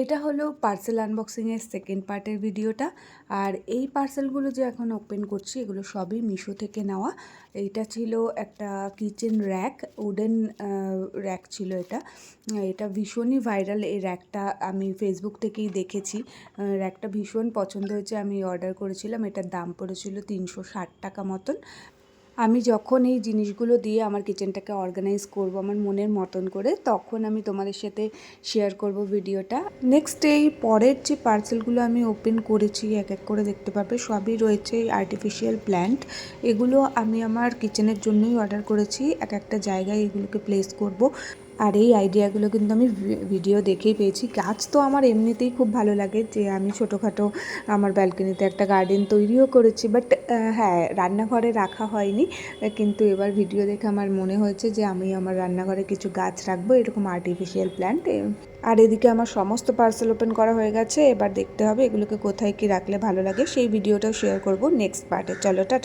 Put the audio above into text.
এটা হলো parcel আনবক্সিংয়ের second পার্টের ভিডিওটা। আর এই পার্সেলগুলো যে এখন ওপেন করছি এগুলো সবই মিশো থেকে নেওয়া। এইটা ছিল একটা কিচেন র্যাক, উডেন র্যাক ছিল এটা। এটা ভীষণই ভাইরাল এই র্যাকটা, আমি ফেসবুক থেকেই দেখেছি। র্যাকটা ভীষণ পছন্দ হয়েছে, আমি অর্ডার করেছিলাম। এটার দাম পড়েছিল 360 টাকা মতন। আমি যখন এই জিনিসগুলো দিয়ে আমার কিচেনটাকে অর্গানাইজ করব আমার মনের মতন করে, তখন আমি তোমাদের সাথে শেয়ার করব ভিডিওটা। নেক্সট এই পরের যে পার্সেলগুলো আমি ওপেন করেছি এক এক করে দেখতে পাবে, সবই রয়েছে আর্টিফিশিয়াল প্ল্যান্ট। এগুলো আমি আমার কিচেনের জন্যই অর্ডার করেছি, এক একটা জায়গায় এগুলোকে প্লেস করব। আর এই আইডিয়াগুলো কিন্তু আমি ভিডিও দেখেই পেয়েছি। গাছ তো আমার এমনিতেই খুব ভালো লাগে, যে আমি ছোটোখাটো আমার ব্যালকনিতে একটা গার্ডেন তৈরিও করেছি, বাট হ্যাঁ, রান্নাঘরে রাখা হয়নি। কিন্তু এবার ভিডিও দেখে আমার মনে হয়েছে যে আমি আমার রান্নাঘরে কিছু গাছ রাখবো, এরকম আর্টিফিশিয়াল প্ল্যান্ট। আর এদিকে আমার সমস্ত পার্সেল ওপেন করা হয়ে গেছে, এবার দেখতে হবে এগুলোকে কোথায় কি রাখলে ভালো লাগে, সেই ভিডিওটাও শেয়ার করব নেক্সট পার্টে। চলো টাটা।